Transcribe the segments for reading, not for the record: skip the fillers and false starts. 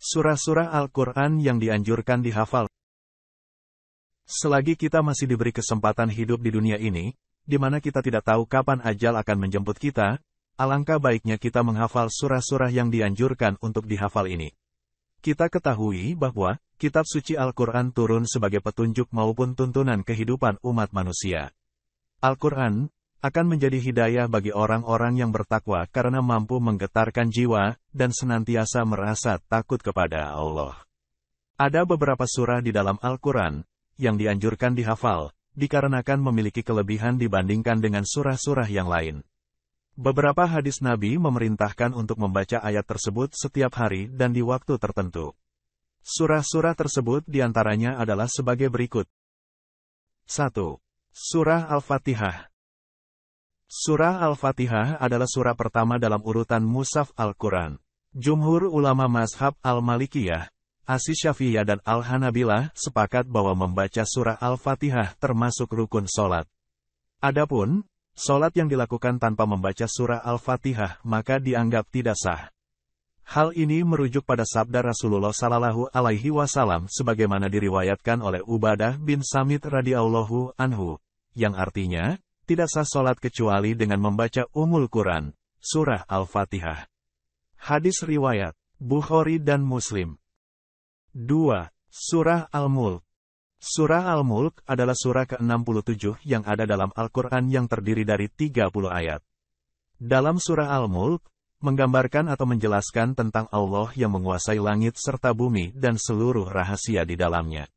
Surah-surah Al-Quran yang dianjurkan dihafal. Selagi kita masih diberi kesempatan hidup di dunia ini, di mana kita tidak tahu kapan ajal akan menjemput kita, alangkah baiknya kita menghafal surah-surah yang dianjurkan untuk dihafal ini. Kita ketahui bahwa kitab suci Al-Quran turun sebagai petunjuk maupun tuntunan kehidupan umat manusia. Al-Quran akan menjadi hidayah bagi orang-orang yang bertakwa karena mampu menggetarkan jiwa dan senantiasa merasa takut kepada Allah. Ada beberapa surah di dalam Al-Quran yang dianjurkan dihafal, dikarenakan memiliki kelebihan dibandingkan dengan surah-surah yang lain. Beberapa hadis Nabi memerintahkan untuk membaca ayat tersebut setiap hari dan di waktu tertentu. Surah-surah tersebut diantaranya adalah sebagai berikut. 1. Surah Al-Fatihah. Surah Al-Fatihah adalah surah pertama dalam urutan Mushaf Al-Quran. Jumhur ulama mazhab Al-Malikiyah, As-Syafi'iyah dan Al-Hanabilah sepakat bahwa membaca surah Al-Fatihah termasuk rukun solat. Adapun solat yang dilakukan tanpa membaca surah Al-Fatihah maka dianggap tidak sah. Hal ini merujuk pada sabda Rasulullah Sallallahu Alaihi Wasallam sebagaimana diriwayatkan oleh Ubadah bin Samit radhiyallahu anhu, yang artinya, tidak sah solat kecuali dengan membaca Ummul Quran, surah Al-Fatihah. Hadis riwayat Bukhari dan Muslim. 2. Surah Al-Mulk. Surah Al-Mulk adalah surah ke-67 yang ada dalam Al-Quran yang terdiri dari 30 ayat. Dalam surah Al-Mulk, menggambarkan atau menjelaskan tentang Allah yang menguasai langit serta bumi dan seluruh rahasia di dalamnya.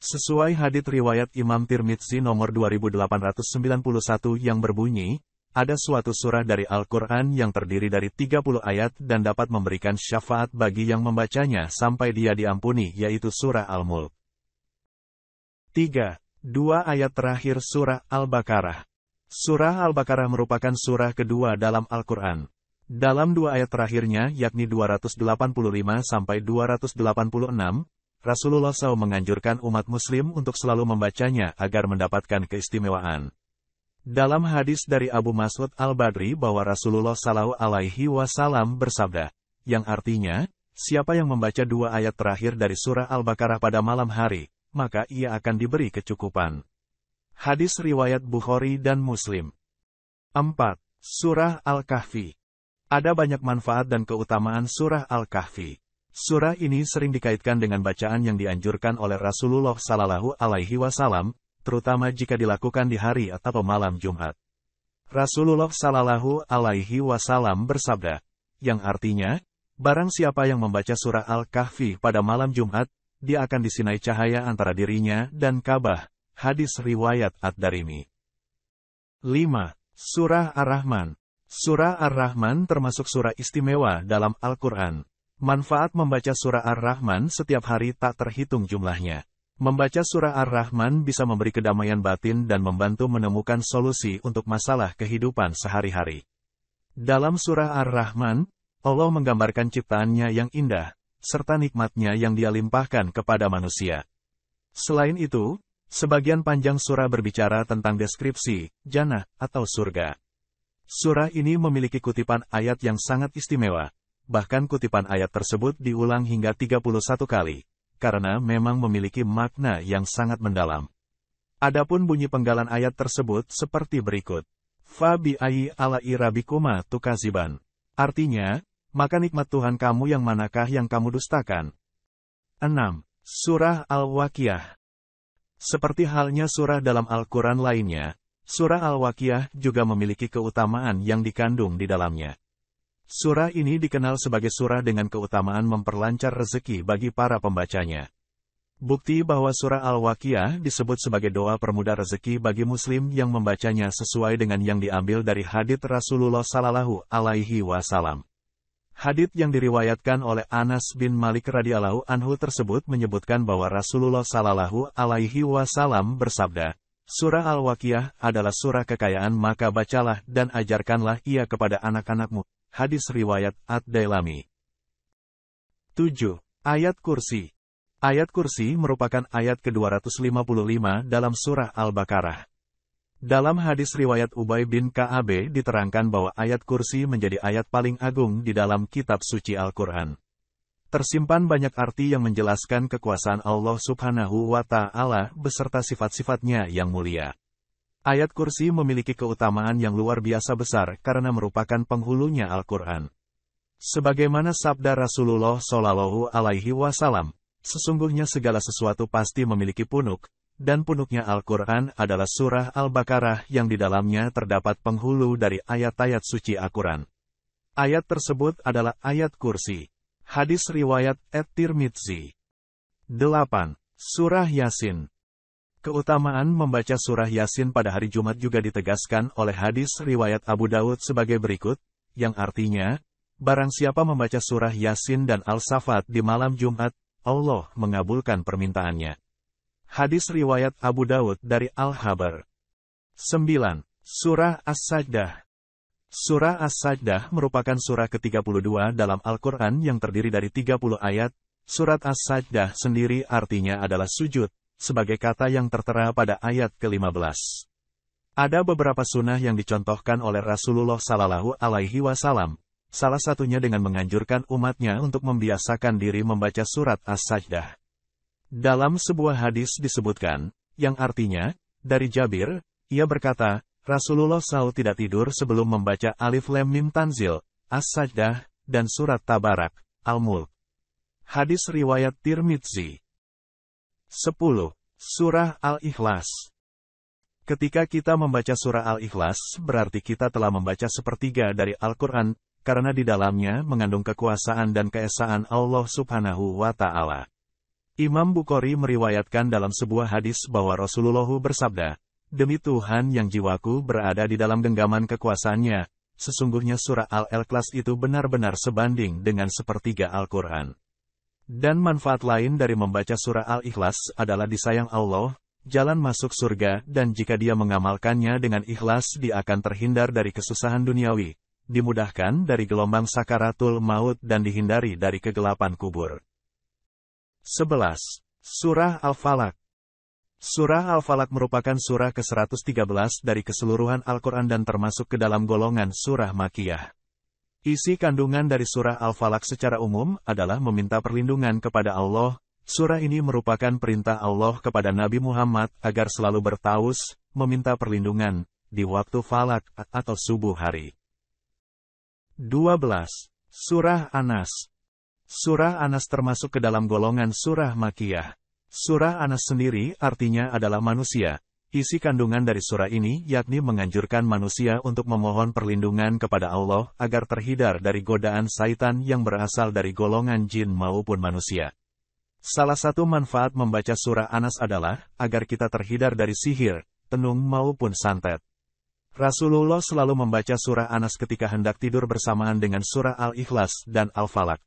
Sesuai hadits riwayat Imam Tirmidzi nomor 2891 yang berbunyi, ada suatu surah dari Al-Quran yang terdiri dari 30 ayat dan dapat memberikan syafaat bagi yang membacanya sampai dia diampuni, yaitu surah Al-Mulk. 3. Dua ayat terakhir surah Al-Baqarah. Surah Al-Baqarah merupakan surah kedua dalam Al-Quran. Dalam dua ayat terakhirnya, yakni 285-286, Rasulullah SAW menganjurkan umat muslim untuk selalu membacanya agar mendapatkan keistimewaan. Dalam hadis dari Abu Mas'ud Al-Badri bahwa Rasulullah SAW bersabda, yang artinya, siapa yang membaca dua ayat terakhir dari surah Al-Baqarah pada malam hari, maka ia akan diberi kecukupan. Hadis riwayat Bukhari dan Muslim. 4. Surah Al-Kahfi. Ada banyak manfaat dan keutamaan surah Al-Kahfi. Surah ini sering dikaitkan dengan bacaan yang dianjurkan oleh Rasulullah Sallallahu Alaihi Wasallam, terutama jika dilakukan di hari atau malam Jumat. Rasulullah Sallallahu Alaihi Wasallam bersabda, yang artinya, barang siapa yang membaca surah Al-Kahfi pada malam Jumat, dia akan disinai cahaya antara dirinya dan Ka'bah. Hadis riwayat Ad-Darimi. 5. Surah Ar-Rahman. Surah Ar-Rahman termasuk surah istimewa dalam Al-Quran. Manfaat membaca surah Ar-Rahman setiap hari tak terhitung jumlahnya. Membaca surah Ar-Rahman bisa memberi kedamaian batin dan membantu menemukan solusi untuk masalah kehidupan sehari-hari. Dalam surah Ar-Rahman, Allah menggambarkan ciptaannya yang indah, serta nikmatnya yang Dia limpahkan kepada manusia. Selain itu, sebagian panjang surah berbicara tentang deskripsi, jannah, atau surga. Surah ini memiliki kutipan ayat yang sangat istimewa. Bahkan kutipan ayat tersebut diulang hingga 31 kali, karena memang memiliki makna yang sangat mendalam. Adapun bunyi penggalan ayat tersebut seperti berikut. Fa bi'ayyi ala'i rabbikuma tukadziban. Artinya, maka nikmat Tuhan kamu yang manakah yang kamu dustakan? 6. Surah Al-Waqiah. Seperti halnya surah dalam Al-Quran lainnya, surah Al-Waqiah juga memiliki keutamaan yang dikandung di dalamnya. Surah ini dikenal sebagai surah dengan keutamaan memperlancar rezeki bagi para pembacanya. Bukti bahwa surah Al-Waqiah disebut sebagai doa permudah rezeki bagi muslim yang membacanya sesuai dengan yang diambil dari hadits Rasulullah Sallallahu Alaihi Wasallam. Hadits yang diriwayatkan oleh Anas bin Malik radhiyallahu anhu tersebut menyebutkan bahwa Rasulullah Sallallahu Alaihi Wasallam bersabda, surah Al-Waqiah adalah surah kekayaan, maka bacalah dan ajarkanlah ia kepada anak-anakmu. Hadis riwayat Ad-Dailami. 7. Ayat Kursi. Ayat Kursi merupakan ayat ke-255 dalam surah Al-Baqarah. Dalam hadis riwayat Ubay bin Ka'ab diterangkan bahwa ayat Kursi menjadi ayat paling agung di dalam kitab suci Al-Quran. Tersimpan banyak arti yang menjelaskan kekuasaan Allah Subhanahu wa Ta'ala beserta sifat-sifatnya yang mulia. Ayat kursi memiliki keutamaan yang luar biasa besar karena merupakan penghulunya Al-Quran. Sebagaimana sabda Rasulullah Shallallahu Alaihi Wasallam, sesungguhnya segala sesuatu pasti memiliki punuk, dan punuknya Al-Quran adalah surah Al-Baqarah yang di dalamnya terdapat penghulu dari ayat-ayat suci Al-Quran. Ayat tersebut adalah ayat kursi. Hadis riwayat At-Tirmidzi. 8. Surah Yasin. Keutamaan membaca surah Yasin pada hari Jumat juga ditegaskan oleh hadis riwayat Abu Daud sebagai berikut, yang artinya, barang siapa membaca surah Yasin dan Al-Safat di malam Jumat, Allah mengabulkan permintaannya. Hadis riwayat Abu Daud dari Al-Habar. 9. Surah As-Sajdah. Surah As-Sajdah merupakan surah ke-32 dalam Al-Quran yang terdiri dari 30 ayat. Surat As-Sajdah sendiri artinya adalah sujud, sebagai kata yang tertera pada ayat ke-15. Ada beberapa sunnah yang dicontohkan oleh Rasulullah Sallallahu Alaihi Wasallam, salah satunya dengan menganjurkan umatnya untuk membiasakan diri membaca surat As-Sajdah. Dalam sebuah hadis disebutkan, yang artinya, dari Jabir, ia berkata, Rasulullah SAW tidak tidur sebelum membaca Alif Lam Mim Tanzil, As-Sajdah, dan surat Tabarak, Al-Mulk. Hadis riwayat Tirmidzi. 10. Surah Al-Ikhlas. Ketika kita membaca surah Al-Ikhlas, berarti kita telah membaca sepertiga dari Al-Quran, karena di dalamnya mengandung kekuasaan dan keesaan Allah Subhanahu wa Ta'ala. Imam Bukhari meriwayatkan dalam sebuah hadis bahwa Rasulullah bersabda, Demi Tuhan yang jiwaku berada di dalam genggaman kekuasaannya, sesungguhnya surah Al-Ikhlas itu benar-benar sebanding dengan sepertiga Al-Quran. Dan manfaat lain dari membaca surah Al-Ikhlas adalah disayang Allah, jalan masuk surga, dan jika dia mengamalkannya dengan ikhlas dia akan terhindar dari kesusahan duniawi, dimudahkan dari gelombang sakaratul maut dan dihindari dari kegelapan kubur. 11. Surah Al-Falaq. Surah Al-Falaq merupakan surah ke-113 dari keseluruhan Al-Quran dan termasuk ke dalam golongan surah Makkiyah. Isi kandungan dari surah Al-Falaq secara umum adalah meminta perlindungan kepada Allah. Surah ini merupakan perintah Allah kepada Nabi Muhammad agar selalu bertaus, meminta perlindungan, di waktu falak atau subuh hari. 12. Surah An-Nas. Surah An-Nas termasuk ke dalam golongan surah Makkiyah. Surah An-Nas sendiri artinya adalah manusia. Isi kandungan dari surah ini yakni menganjurkan manusia untuk memohon perlindungan kepada Allah agar terhindar dari godaan syaitan yang berasal dari golongan jin maupun manusia. Salah satu manfaat membaca surah An-Nas adalah agar kita terhindar dari sihir, tenung maupun santet. Rasulullah selalu membaca surah An-Nas ketika hendak tidur bersamaan dengan surah Al-Ikhlas dan Al-Falaq.